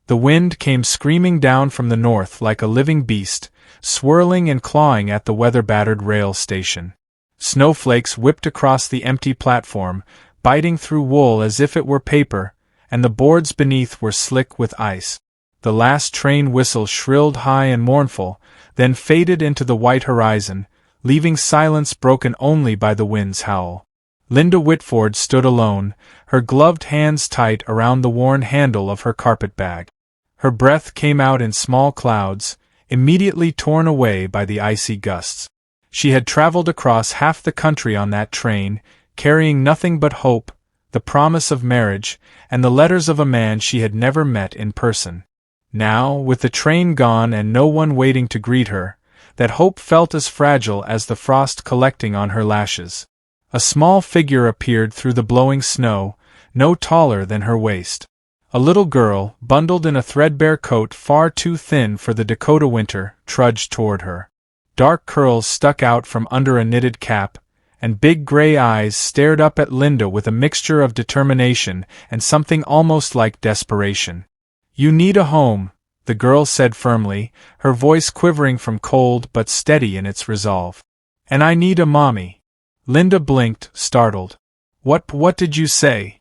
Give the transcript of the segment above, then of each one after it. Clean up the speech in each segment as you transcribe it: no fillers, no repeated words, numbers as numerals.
The wind came screaming down from the north like a living beast, swirling and clawing at the weather-battered rail station. Snowflakes whipped across the empty platform, biting through wool as if it were paper, and the boards beneath were slick with ice. The last train whistle shrilled high and mournful, then faded into the white horizon, leaving silence broken only by the wind's howl. Linda Whitford stood alone, her gloved hands tight around the worn handle of her carpet-bag. Her breath came out in small clouds, immediately torn away by the icy gusts. She had traveled across half the country on that train, carrying nothing but hope, the promise of marriage, and the letters of a man she had never met in person. Now, with the train gone and no one waiting to greet her, that hope felt as fragile as the frost collecting on her lashes. A small figure appeared through the blowing snow, no taller than her waist. A little girl, bundled in a threadbare coat far too thin for the Dakota winter, trudged toward her. Dark curls stuck out from under a knitted cap, and big gray eyes stared up at Linda with a mixture of determination and something almost like desperation. "You need a home," the girl said firmly, her voice quivering from cold but steady in its resolve. "And I need a mommy." Linda blinked, startled. What did you say?"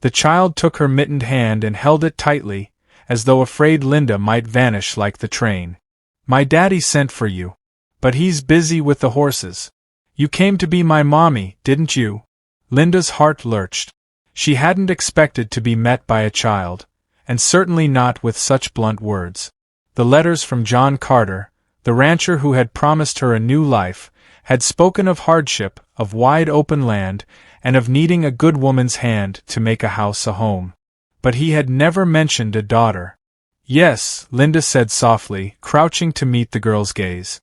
The child took her mittened hand and held it tightly, as though afraid Linda might vanish like the train. "My daddy sent for you. But he's busy with the horses. You came to be my mommy, didn't you?" Linda's heart lurched. She hadn't expected to be met by a child, and certainly not with such blunt words. The letters from John Carter, the rancher who had promised her a new life, had spoken of hardship, of wide-open land, and of needing a good woman's hand to make a house a home. But he had never mentioned a daughter. "Yes," Linda said softly, crouching to meet the girl's gaze.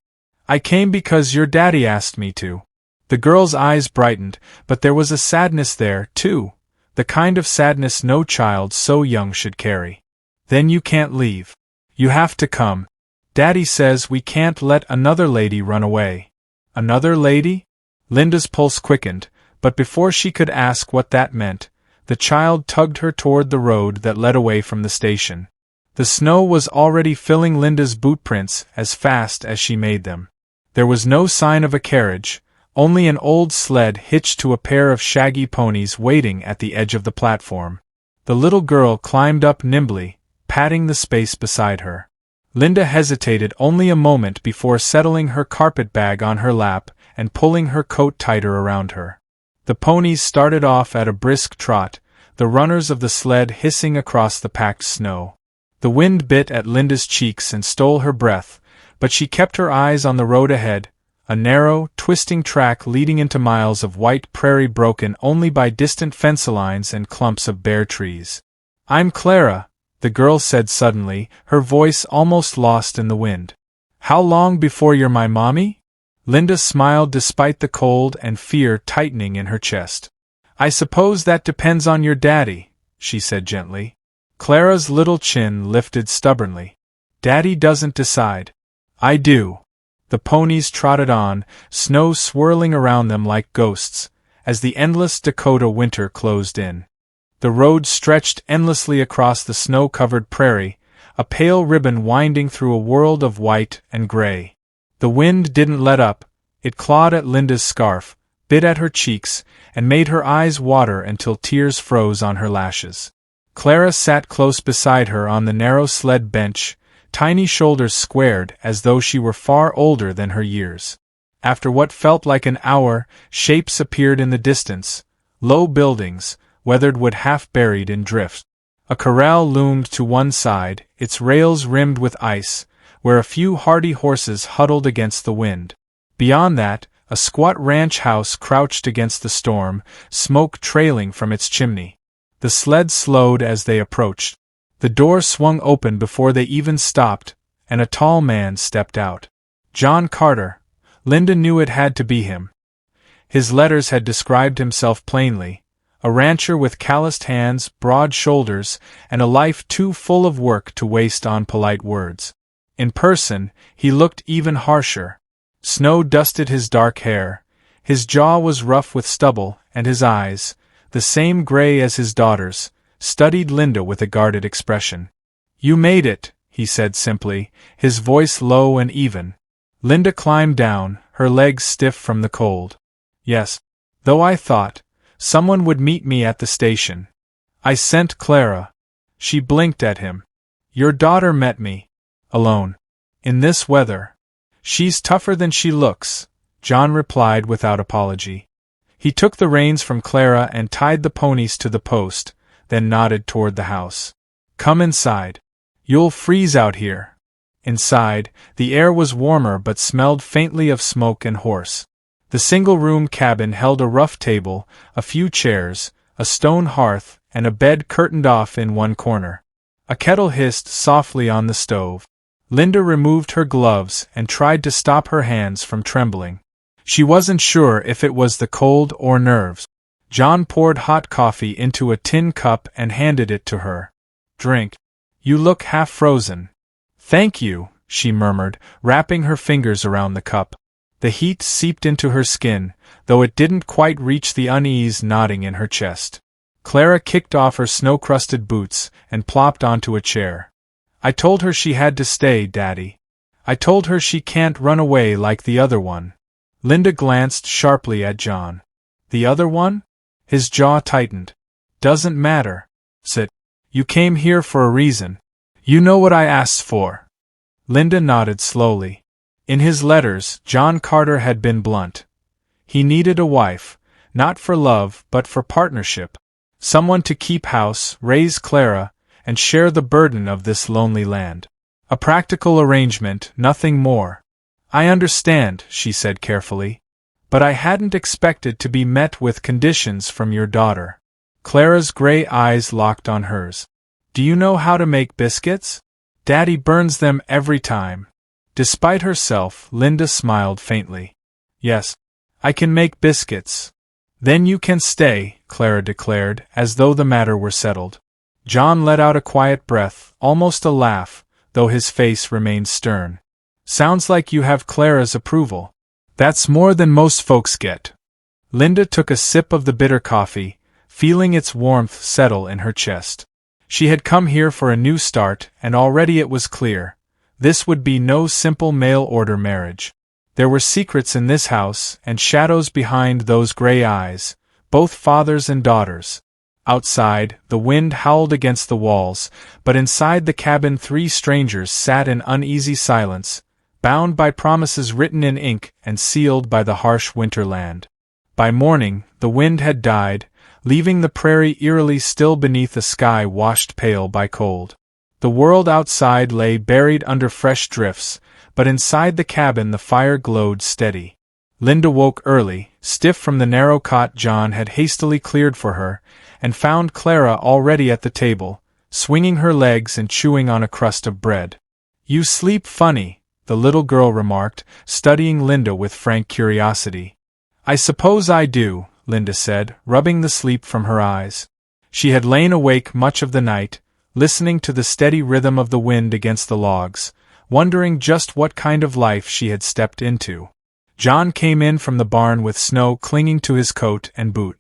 "I came because your daddy asked me to." The girl's eyes brightened, but there was a sadness there, too, the kind of sadness no child so young should carry. "Then you can't leave. You have to come. Daddy says we can't let another lady run away." "Another lady?" Linda's pulse quickened, but before she could ask what that meant, the child tugged her toward the road that led away from the station. The snow was already filling Linda's bootprints as fast as she made them. There was no sign of a carriage, only an old sled hitched to a pair of shaggy ponies waiting at the edge of the platform. The little girl climbed up nimbly, patting the space beside her. Linda hesitated only a moment before settling her carpet-bag on her lap and pulling her coat tighter around her. The ponies started off at a brisk trot, the runners of the sled hissing across the packed snow. The wind bit at Linda's cheeks and stole her breath, but she kept her eyes on the road ahead, a narrow, twisting track leading into miles of white prairie broken only by distant fence lines and clumps of bare trees. "I'm Clara," the girl said suddenly, her voice almost lost in the wind. "How long before you're my mommy?" Linda smiled despite the cold and fear tightening in her chest. "I suppose that depends on your daddy," she said gently. Clara's little chin lifted stubbornly. "Daddy doesn't decide. I do." The ponies trotted on, snow swirling around them like ghosts, as the endless Dakota winter closed in. The road stretched endlessly across the snow-covered prairie, a pale ribbon winding through a world of white and gray. The wind didn't let up, it clawed at Linda's scarf, bit at her cheeks, and made her eyes water until tears froze on her lashes. Clara sat close beside her on the narrow sled bench, tiny shoulders squared as though she were far older than her years. After what felt like an hour, shapes appeared in the distance, low buildings, weathered wood half buried in drift. A corral loomed to one side, its rails rimmed with ice, where a few hardy horses huddled against the wind. Beyond that, a squat ranch house crouched against the storm, smoke trailing from its chimney. The sled slowed as they approached. The door swung open before they even stopped, and a tall man stepped out. John Carter. Linda knew it had to be him. His letters had described himself plainly, a rancher with calloused hands, broad shoulders, and a life too full of work to waste on polite words. In person, he looked even harsher. Snow dusted his dark hair, his jaw was rough with stubble, and his eyes, the same gray as his daughter's, studied Linda with a guarded expression. You made it, he said simply, his voice low and even. Linda climbed down, her legs stiff from the cold. Yes. Though I thought someone would meet me at the station. I sent Clara. She blinked at him. Your daughter met me. Alone. In this weather. She's tougher than she looks, John replied without apology. He took the reins from Clara and tied the ponies to the post, then nodded toward the house. Come inside. You'll freeze out here. Inside, the air was warmer but smelled faintly of smoke and horse. The single-room cabin held a rough table, a few chairs, a stone hearth, and a bed curtained off in one corner. A kettle hissed softly on the stove. Linda removed her gloves and tried to stop her hands from trembling. She wasn't sure if it was the cold or nerves. John poured hot coffee into a tin cup and handed it to her. Drink. You look half frozen. Thank you, she murmured, wrapping her fingers around the cup. The heat seeped into her skin, though it didn't quite reach the unease knotting in her chest. Clara kicked off her snow-crusted boots and plopped onto a chair. I told her she had to stay, Daddy. I told her she can't run away like the other one. Linda glanced sharply at John. The other one? His jaw tightened. Doesn't matter. Sit. You came here for a reason. You know what I asked for. Linda nodded slowly. In his letters, John Carter had been blunt. He needed a wife, not for love but for partnership. Someone to keep house, raise Clara, and share the burden of this lonely land. A practical arrangement, nothing more. I understand, she said carefully. But I hadn't expected to be met with conditions from your daughter. Clara's gray eyes locked on hers. Do you know how to make biscuits? Daddy burns them every time. Despite herself, Linda smiled faintly. Yes, I can make biscuits. Then you can stay, Clara declared, as though the matter were settled. John let out a quiet breath, almost a laugh, though his face remained stern. Sounds like you have Clara's approval. That's more than most folks get. Linda took a sip of the bitter coffee, feeling its warmth settle in her chest. She had come here for a new start, and already it was clear. This would be no simple mail-order marriage. There were secrets in this house, and shadows behind those gray eyes, both fathers and daughters. Outside, the wind howled against the walls, but inside the cabin 3 strangers sat in uneasy silence, bound by promises written in ink and sealed by the harsh winter land. By morning, the wind had died, leaving the prairie eerily still beneath a sky washed pale by cold. The world outside lay buried under fresh drifts, but inside the cabin the fire glowed steady. Linda woke early, stiff from the narrow cot John had hastily cleared for her, and found Clara already at the table, swinging her legs and chewing on a crust of bread. You sleep funny, the little girl remarked, studying Linda with frank curiosity. I suppose I do, Linda said, rubbing the sleep from her eyes. She had lain awake much of the night, listening to the steady rhythm of the wind against the logs, wondering just what kind of life she had stepped into. John came in from the barn with snow clinging to his coat and boot.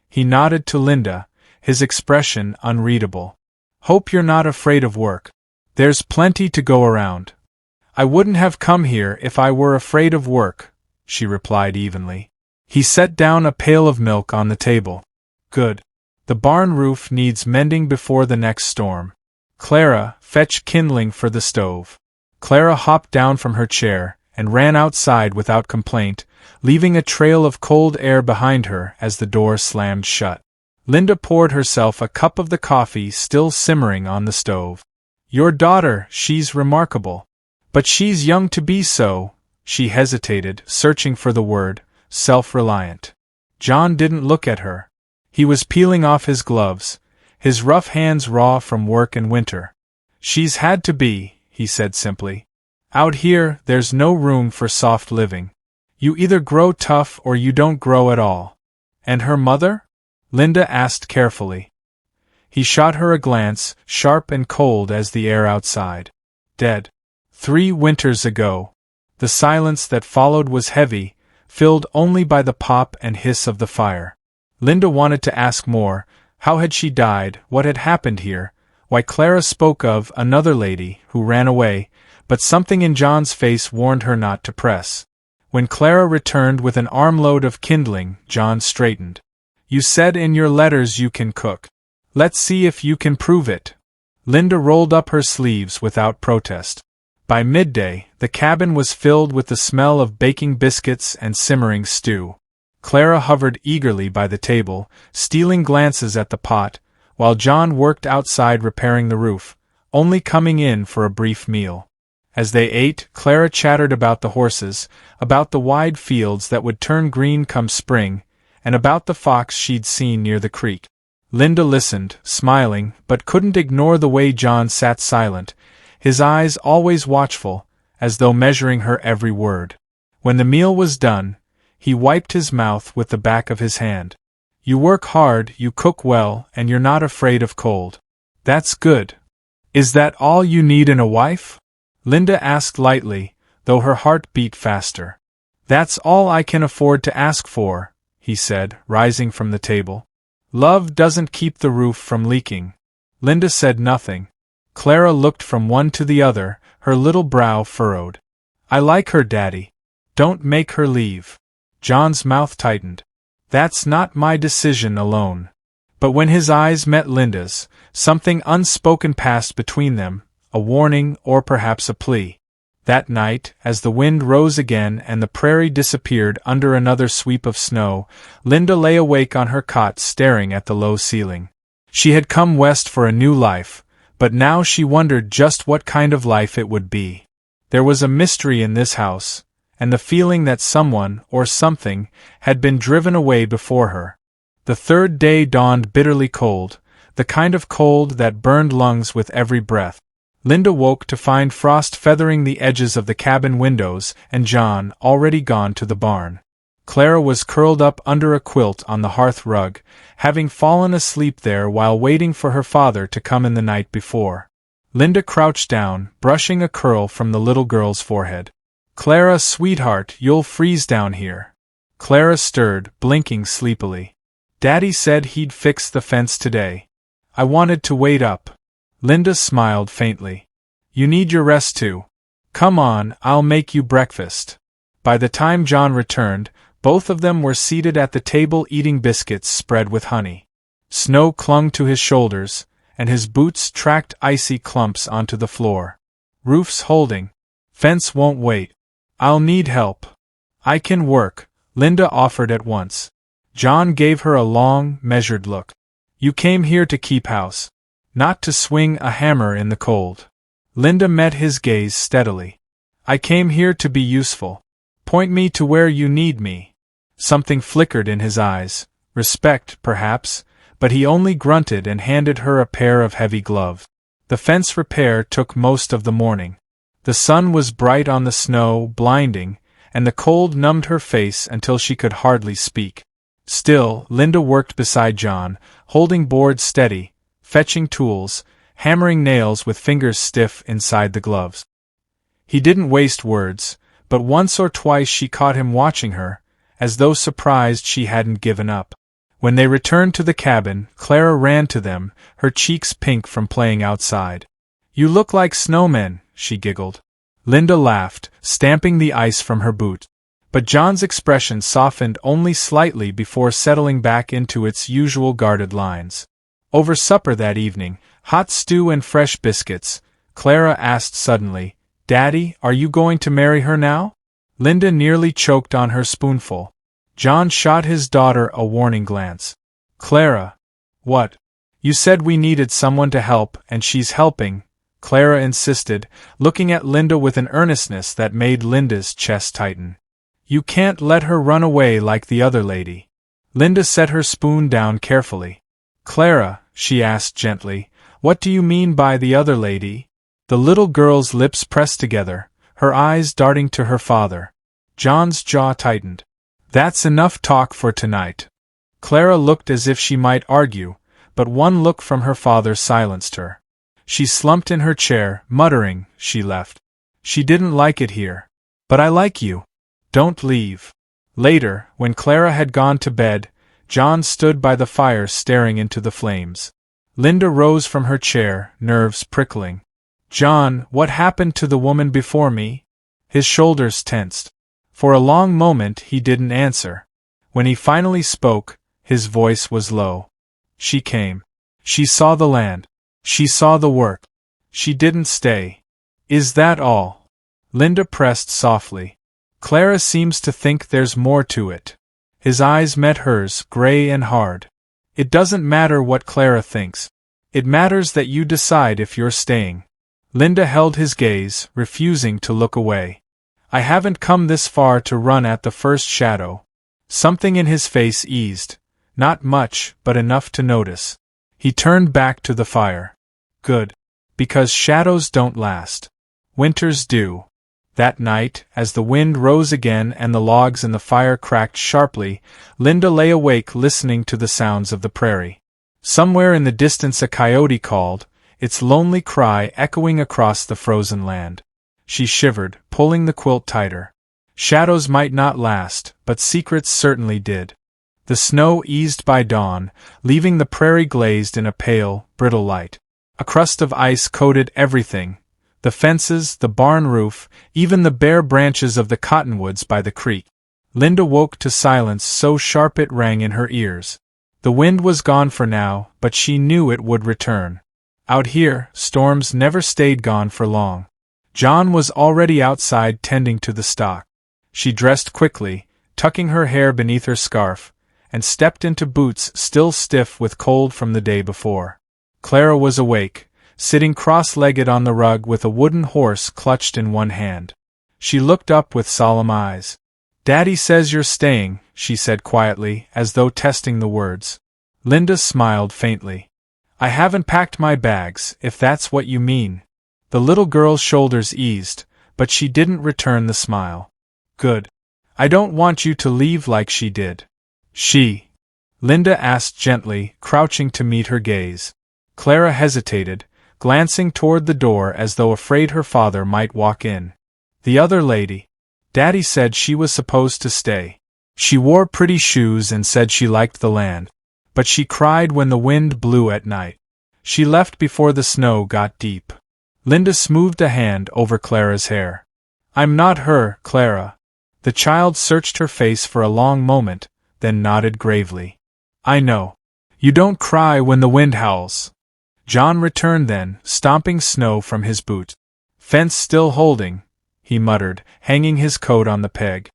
He nodded to Linda, his expression unreadable. Hope you're not afraid of work. There's plenty to go around. I wouldn't have come here if I were afraid of work, she replied evenly. He set down a pail of milk on the table. Good. The barn roof needs mending before the next storm. Clara, fetch kindling for the stove. Clara hopped down from her chair and ran outside without complaint, leaving a trail of cold air behind her as the door slammed shut. Linda poured herself a cup of the coffee still simmering on the stove. Your daughter, she's remarkable. But she's young to be so, she hesitated, searching for the word, self-reliant. John didn't look at her. He was peeling off his gloves, his rough hands raw from work and winter. She's had to be, he said simply. Out here, there's no room for soft living. You either grow tough or you don't grow at all. And her mother? Linda asked carefully. He shot her a glance, sharp and cold as the air outside. Dead. 3 winters ago. The silence that followed was heavy, filled only by the pop and hiss of the fire. Linda wanted to ask more. How had she died? What had happened here? Why, Clara spoke of another lady who ran away, but something in John's face warned her not to press. When Clara returned with an armload of kindling, John straightened. You said in your letters you can cook. Let's see if you can prove it. Linda rolled up her sleeves without protest. By midday, the cabin was filled with the smell of baking biscuits and simmering stew. Clara hovered eagerly by the table, stealing glances at the pot, while John worked outside repairing the roof, only coming in for a brief meal. As they ate, Clara chattered about the horses, about the wide fields that would turn green come spring, and about the fox she'd seen near the creek. Linda listened, smiling, but couldn't ignore the way John sat silent, his eyes always watchful, as though measuring her every word. When the meal was done, he wiped his mouth with the back of his hand. You work hard, you cook well, and you're not afraid of cold. That's good. Is that all you need in a wife? Linda asked lightly, though her heart beat faster. That's all I can afford to ask for, he said, rising from the table. Love doesn't keep the roof from leaking. Linda said nothing. Clara looked from one to the other, her little brow furrowed. I like her, Daddy. Don't make her leave. John's mouth tightened. That's not my decision alone. But when his eyes met Linda's, something unspoken passed between them, a warning or perhaps a plea. That night, as the wind rose again and the prairie disappeared under another sweep of snow, Linda lay awake on her cot staring at the low ceiling. She had come west for a new life, but now she wondered just what kind of life it would be. There was a mystery in this house, and the feeling that someone, or something, had been driven away before her. The third day dawned bitterly cold, the kind of cold that burned lungs with every breath. Linda woke to find frost feathering the edges of the cabin windows and John already gone to the barn. Clara was curled up under a quilt on the hearth rug, having fallen asleep there while waiting for her father to come in the night before. Linda crouched down, brushing a curl from the little girl's forehead. Clara, sweetheart, you'll freeze down here. Clara stirred, blinking sleepily. Daddy said he'd fix the fence today. I wanted to wait up. Linda smiled faintly. You need your rest too. Come on, I'll make you breakfast. By the time John returned, both of them were seated at the table eating biscuits spread with honey. Snow clung to his shoulders, and his boots tracked icy clumps onto the floor. Roof's holding. Fence won't wait. I'll need help. I can work, Linda offered at once. John gave her a long, measured look. You came here to keep house. Not to swing a hammer in the cold. Linda met his gaze steadily. I came here to be useful. Point me to where you need me. Something flickered in his eyes, respect, perhaps, but he only grunted and handed her a pair of heavy gloves. The fence repair took most of the morning. The sun was bright on the snow, blinding, and the cold numbed her face until she could hardly speak. Still, Linda worked beside John, holding boards steady, fetching tools, hammering nails with fingers stiff inside the gloves. He didn't waste words, but once or twice she caught him watching her, as though surprised she hadn't given up. When they returned to the cabin, Clara ran to them, her cheeks pink from playing outside. You look like snowmen, she giggled. Linda laughed, stamping the ice from her boot. But John's expression softened only slightly before settling back into its usual guarded lines. Over supper that evening, hot stew and fresh biscuits, Clara asked suddenly, Daddy, are you going to marry her now? Linda nearly choked on her spoonful. John shot his daughter a warning glance. Clara. What? You said we needed someone to help, and she's helping, Clara insisted, looking at Linda with an earnestness that made Linda's chest tighten. You can't let her run away like the other lady. Linda set her spoon down carefully. Clara, she asked gently, what do you mean by the other lady? The little girl's lips pressed together, her eyes darting to her father. John's jaw tightened. That's enough talk for tonight. Clara looked as if she might argue, but one look from her father silenced her. She slumped in her chair, muttering, she left. She didn't like it here. But I like you. Don't leave. Later, when Clara had gone to bed, John stood by the fire staring into the flames. Linda rose from her chair, nerves prickling. John, what happened to the woman before me? His shoulders tensed. For a long moment he didn't answer. When he finally spoke, his voice was low. She came. She saw the land. She saw the work. She didn't stay. Is that all? Linda pressed softly. Clara seems to think there's more to it. His eyes met hers, gray and hard. It doesn't matter what Clara thinks. It matters that you decide if you're staying. Linda held his gaze, refusing to look away. I haven't come this far to run at the first shadow. Something in his face eased. Not much, but enough to notice. He turned back to the fire. Good. Because shadows don't last. Winters do. That night, as the wind rose again and the logs in the fire cracked sharply, Linda lay awake listening to the sounds of the prairie. Somewhere in the distance a coyote called, its lonely cry echoing across the frozen land. She shivered, pulling the quilt tighter. Shadows might not last, but secrets certainly did. The snow eased by dawn, leaving the prairie glazed in a pale, brittle light. A crust of ice coated everything. The fences, the barn roof, even the bare branches of the cottonwoods by the creek. Linda woke to silence so sharp it rang in her ears. The wind was gone for now, but she knew it would return. Out here, storms never stayed gone for long. John was already outside tending to the stock. She dressed quickly, tucking her hair beneath her scarf, and stepped into boots still stiff with cold from the day before. Clara was awake, sitting cross-legged on the rug with a wooden horse clutched in one hand. She looked up with solemn eyes. "Daddy says you're staying," she said quietly, as though testing the words. Linda smiled faintly. "I haven't packed my bags, if that's what you mean." The little girl's shoulders eased, but she didn't return the smile. "Good. I don't want you to leave like she did." "She?" Linda asked gently, crouching to meet her gaze. Clara hesitated, glancing toward the door as though afraid her father might walk in. "The other lady. Daddy said she was supposed to stay. She wore pretty shoes and said she liked the land. But she cried when the wind blew at night. She left before the snow got deep." Linda smoothed a hand over Clara's hair. "I'm not her, Clara." The child searched her face for a long moment, then nodded gravely. "I know. You don't cry when the wind howls." John returned then, stomping snow from his boot. "Fence still holding," he muttered, hanging his coat on the peg.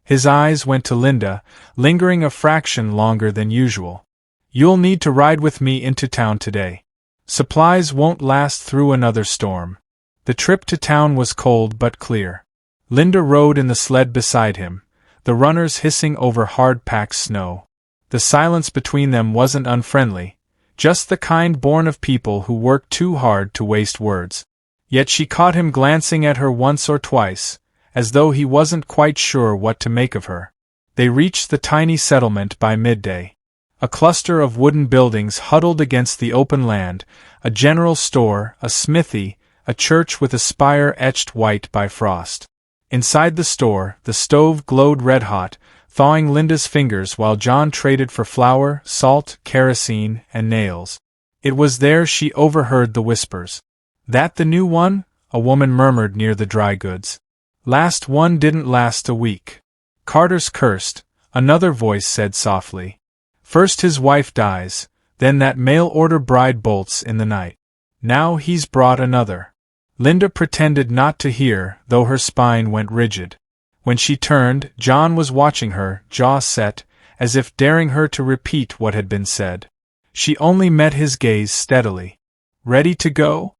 His eyes went to Linda, lingering a fraction longer than usual. "You'll need to ride with me into town today. Supplies won't last through another storm." The trip to town was cold but clear. Linda rode in the sled beside him, the runners hissing over hard-packed snow. The silence between them wasn't unfriendly, just the kind born of people who work too hard to waste words. Yet she caught him glancing at her once or twice, as though he wasn't quite sure what to make of her. They reached the tiny settlement by midday. A cluster of wooden buildings huddled against the open land, a general store, a smithy, a church with a spire etched white by frost. Inside the store, the stove glowed red-hot, thawing Linda's fingers while John traded for flour, salt, kerosene, and nails. It was there she overheard the whispers. "That the new one?" a woman murmured near the dry goods. "Last one didn't last a week." "Carter's cursed," another voice said softly. "First his wife dies, then that mail-order bride bolts in the night. Now he's brought another." Linda pretended not to hear, though her spine went rigid. When she turned, John was watching her, jaw set, as if daring her to repeat what had been said. She only met his gaze steadily. "Ready to go?"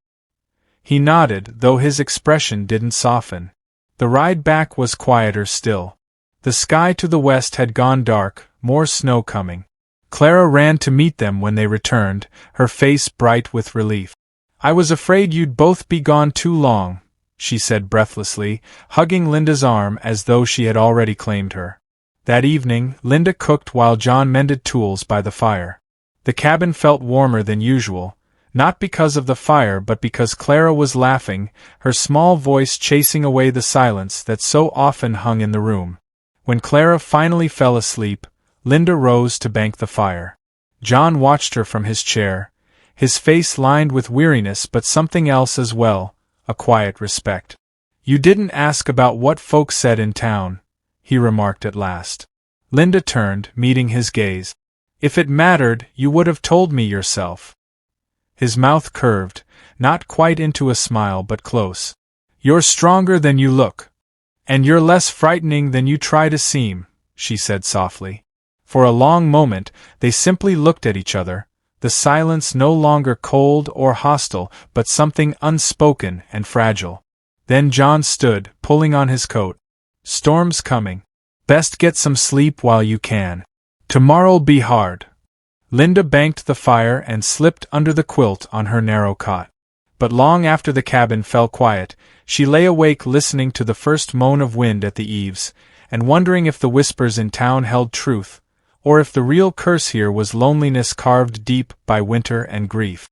He nodded, though his expression didn't soften. The ride back was quieter still. The sky to the west had gone dark, more snow coming. Clara ran to meet them when they returned, her face bright with relief. "I was afraid you'd both be gone too long," she said breathlessly, hugging Linda's arm as though she had already claimed her. That evening, Linda cooked while John mended tools by the fire. The cabin felt warmer than usual, not because of the fire but because Clara was laughing, her small voice chasing away the silence that so often hung in the room. When Clara finally fell asleep, Linda rose to bank the fire. John watched her from his chair, his face lined with weariness but something else as well, a quiet respect. "You didn't ask about what folks said in town," he remarked at last. Linda turned, meeting his gaze. "If it mattered, you would have told me yourself." His mouth curved, not quite into a smile but close. "You're stronger than you look. And you're less frightening than you try to seem," she said softly. For a long moment, they simply looked at each other, the silence no longer cold or hostile but something unspoken and fragile. Then John stood, pulling on his coat. "Storm's coming. Best get some sleep while you can. Tomorrow'll be hard." Linda banked the fire and slipped under the quilt on her narrow cot. But long after the cabin fell quiet, she lay awake listening to the first moan of wind at the eaves, and wondering if the whispers in town held truth, or if the real curse here was loneliness carved deep by winter and grief.